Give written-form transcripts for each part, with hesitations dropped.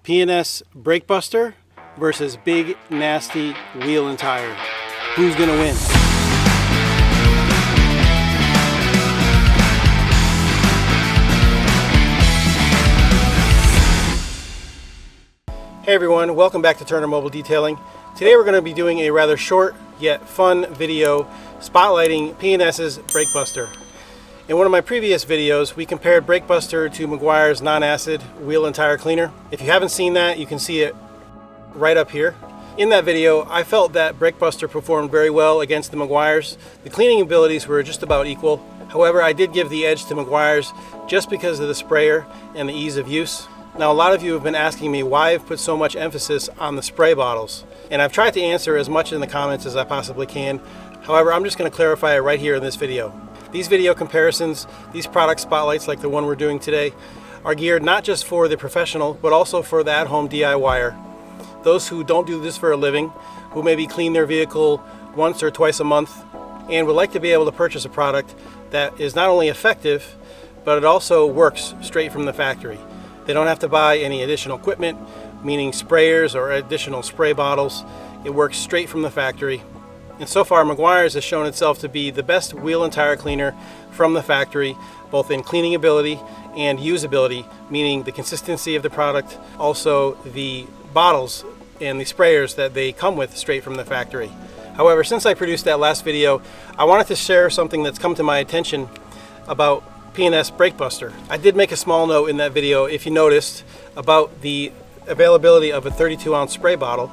P&S Brake Buster versus big, nasty wheel and tire. Who's gonna win? Hey everyone, welcome back to Turner Mobile Detailing. Today we're going to be doing a rather short yet fun video spotlighting P&S's Brake Buster. In one of my previous videos, we compared Brake Buster to Meguiar's non-acid wheel and tire cleaner. If you haven't seen that, you can see it right up here. In that video, I felt that Brake Buster performed very well against the Meguiar's. The cleaning abilities were just about equal. However, I did give the edge to Meguiar's just because of the sprayer and the ease of use. Now, a lot of you have been asking me why I've put so much emphasis on the spray bottles, and I've tried to answer as much in the comments as I possibly can. However, I'm just going to clarify it right here in this video. These video comparisons, these product spotlights like the one we're doing today, are geared not just for the professional, but also for the at-home DIYer. Those who don't do this for a living, who maybe clean their vehicle once or twice a month, and would like to be able to purchase a product that is not only effective, but it also works straight from the factory. They don't have to buy any additional equipment, meaning sprayers or additional spray bottles. It works straight from the factory. And so far, Meguiar's has shown itself to be the best wheel and tire cleaner from the factory, both in cleaning ability and usability, meaning the consistency of the product, also the bottles and the sprayers that they come with straight from the factory. However, since I produced that last video, I wanted to share something that's come to my attention about P&S Brake Buster. I did make a small note in that video, if you noticed, about the availability of a 32-ounce spray bottle,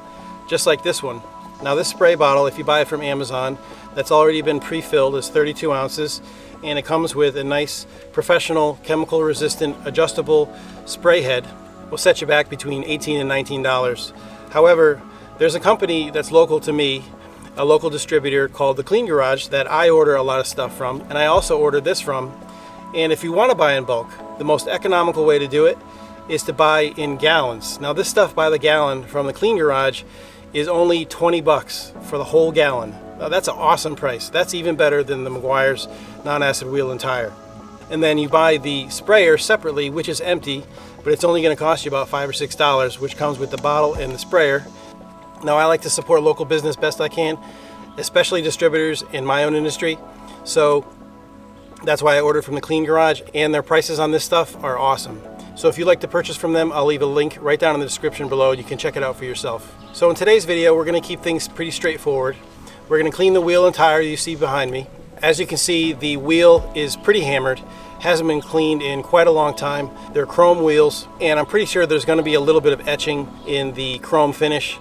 just like this one. Now this spray bottle, if you buy it from Amazon, that's already been pre-filled, is 32 ounces, and it comes with a nice professional chemical resistant adjustable spray head. Will set you back between $18 and $19. However, there's a company that's local to me, a local distributor called the Clean Garage, that I order a lot of stuff from, and I also ordered this from. And if you want to buy in bulk, the most economical way to do it is to buy in gallons. Now this stuff by the gallon from the Clean Garage is only 20 bucks for the whole gallon. Now that's an awesome price. That's even better than the Meguiar's non-acid wheel and tire. And then you buy the sprayer separately, which is empty, but it's only going to cost you about $5 or $6, which comes with the bottle and the sprayer. Now I like to support local business best I can, especially distributors in my own industry. So that's why I ordered from the Clean Garage, and their prices on this stuff are awesome. So if you'd like to purchase from them, I'll leave a link right down in the description below. You can check it out for yourself. So in today's video, we're going to keep things pretty straightforward. We're going to clean the wheel and tire you see behind me. As you can see, the wheel is pretty hammered. Hasn't been cleaned in quite a long time. They're chrome wheels, and I'm pretty sure there's going to be a little bit of etching in the chrome finish.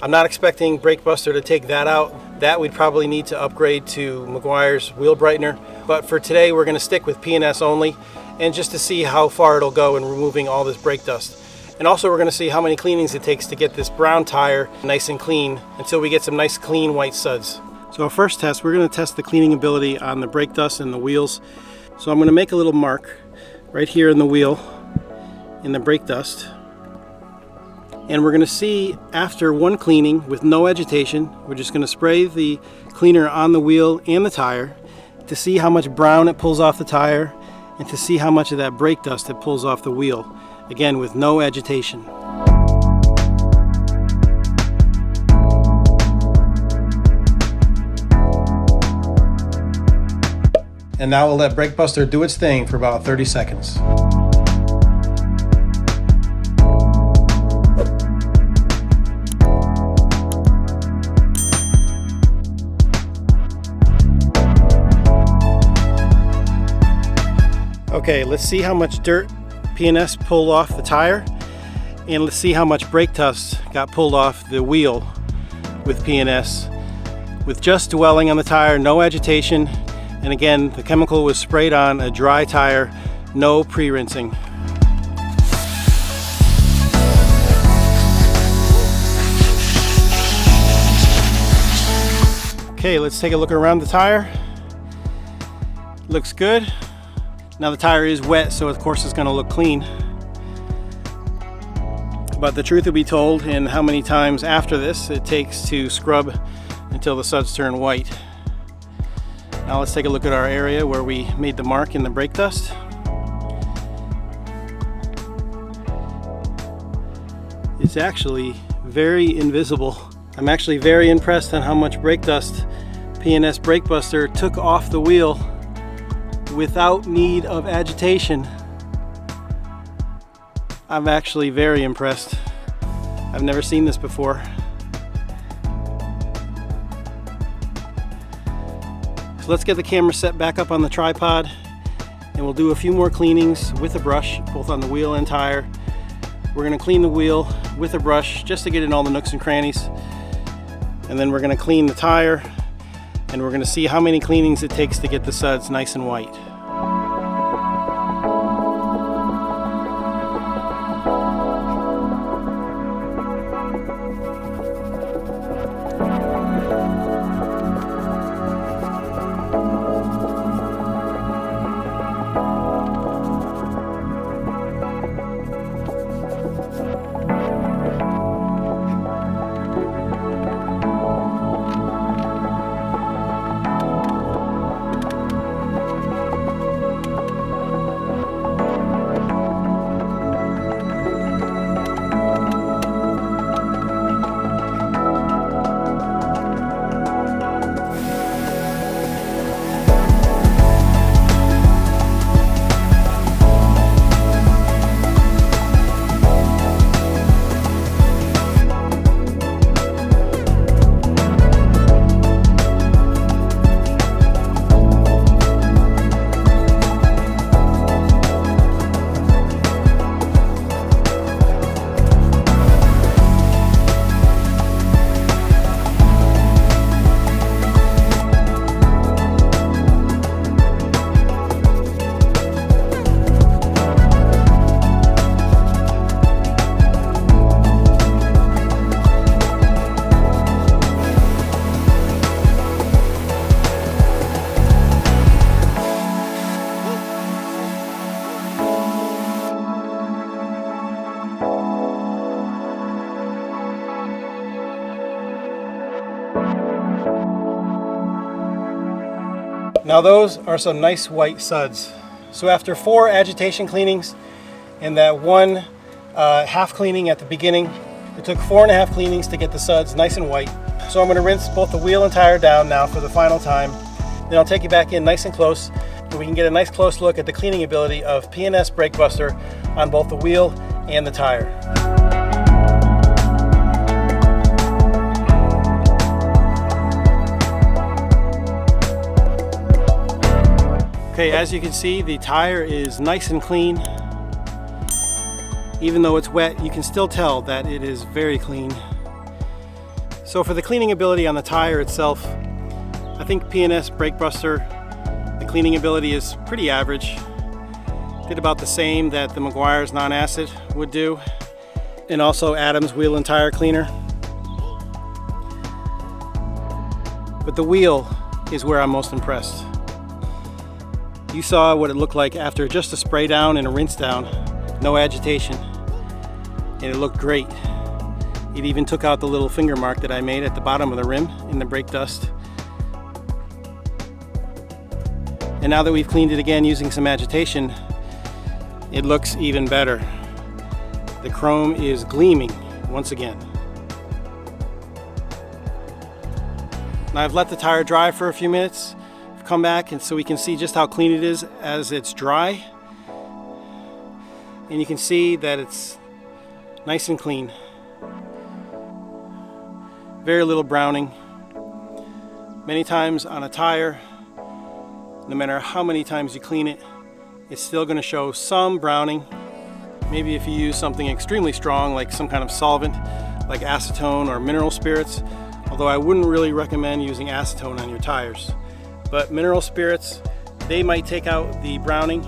I'm not expecting Brake Buster to take that out. That we'd probably need to upgrade to Meguiar's wheel brightener. But for today, we're going to stick with P&S only, and just to see how far it'll go in removing all this brake dust. And also we're going to see how many cleanings it takes to get this brown tire nice and clean until we get some nice clean white suds. So our first test, we're going to test the cleaning ability on the brake dust and the wheels. So I'm going to make a little mark right here in the wheel, in the brake dust. And we're going to see after one cleaning with no agitation, we're just going to spray the cleaner on the wheel and the tire to see how much brown it pulls off the tire and to see how much of that brake dust it pulls off the wheel. Again, with no agitation. And now we'll let Brake Buster do its thing for about 30 seconds. Okay, let's see how much dirt P&S pulled off the tire, and let's see how much brake dust got pulled off the wheel with P&S. With just dwelling on the tire, no agitation, and again, the chemical was sprayed on a dry tire, no pre-rinsing. Okay, let's take a look around the tire. Looks good. Now the tire is wet, so of course it's going to look clean. But the truth will be told in how many times after this it takes to scrub until the suds turn white. Now let's take a look at our area where we made the mark in the brake dust. it's actually very invisible. I'm actually very impressed on how much brake dust P&S Brake Buster took off the wheel without need of agitation. I'm actually very impressed. I've never seen this before. So let's get the camera set back up on the tripod, and we'll do a few more cleanings with a brush, both on the wheel and tire. We're going to clean the wheel with a brush just to get in all the nooks and crannies. And then we're going to clean the tire, and we're going to see how many cleanings it takes to get the suds nice and white. Now those are some nice white suds. So after 4 agitation cleanings and that one half cleaning at the beginning, it took 4.5 cleanings to get the suds nice and white. So I'm going to rinse both the wheel and tire down now for the final time. Then I'll take you back in nice and close, and we can get a nice close look at the cleaning ability of P&S Brake Buster on both the wheel and the tire. Okay, as you can see, the tire is nice and clean. Even though it's wet, you can still tell that it is very clean. So for the cleaning ability on the tire itself, I think P&S Brake Buster, the cleaning ability is pretty average. Did about the same that the Meguiar's non-acid would do, and also Adam's wheel and tire cleaner. But the wheel is where I'm most impressed. You saw what it looked like after just a spray down and a rinse down, no agitation, and it looked great. It even took out the little finger mark that I made at the bottom of the rim in the brake dust. And now that we've cleaned it again using some agitation, it looks even better. The chrome is gleaming once again. Now I've let the tire dry for a few minutes. Come back and so we can see just how clean it is as it's dry, and you can see that it's nice and clean, very little browning. Many times on a tire, no matter how many times you clean it, it's still going to show some browning. Maybe if you use something extremely strong like some kind of solvent like acetone or mineral spirits, although I wouldn't really recommend using acetone on your tires. But mineral spirits, they might take out the browning.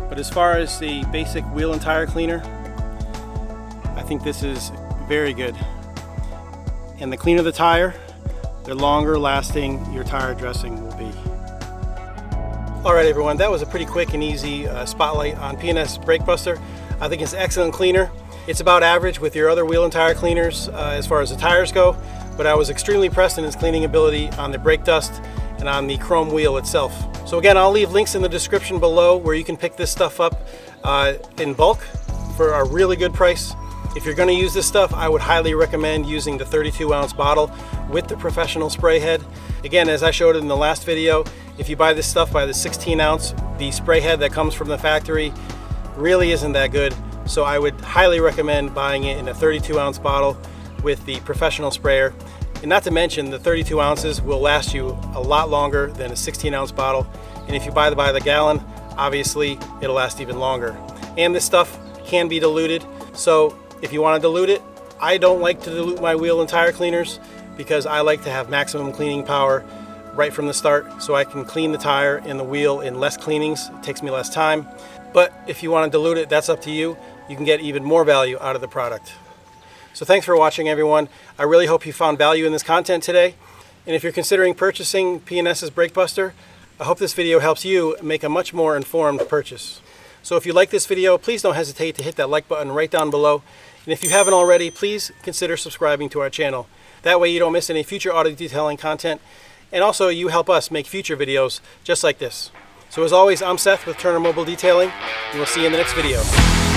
But as far as the basic wheel and tire cleaner, I think this is very good. And the cleaner the tire, the longer lasting your tire dressing will be. All right, everyone, that was a pretty quick and easy spotlight on P&S Brake Buster. I think it's an excellent cleaner. It's about average with your other wheel and tire cleaners as far as the tires go, but I was extremely impressed in its cleaning ability on the brake dust and on the chrome wheel itself. So again, I'll leave links in the description below where you can pick this stuff up in bulk for a really good price. If you're going to use this stuff, I would highly recommend using the 32-ounce bottle with the professional spray head. Again, as I showed in the last video, if you buy this stuff by the 16-ounce, the spray head that comes from the factory really isn't that good. So I would highly recommend buying it in a 32-ounce bottle with the professional sprayer. And not to mention, the 32 ounces will last you a lot longer than a 16-ounce bottle. And if you buy by the gallon, obviously it'll last even longer. And this stuff can be diluted. So if you want to dilute it, I don't like to dilute my wheel and tire cleaners because I like to have maximum cleaning power right from the start, so I can clean the tire and the wheel in less cleanings. It takes me less time. But if you want to dilute it, that's up to you. You can get even more value out of the product. So thanks for watching, everyone. I really hope you found value in this content today. And if you're considering purchasing P&S's Brake Buster, I hope this video helps you make a much more informed purchase. So if you like this video, please don't hesitate to hit that like button right down below. And if you haven't already, please consider subscribing to our channel. That way you don't miss any future auto detailing content. And also you help us make future videos just like this. So as always, I'm Seth with Turner Mobile Detailing, and we'll see you in the next video.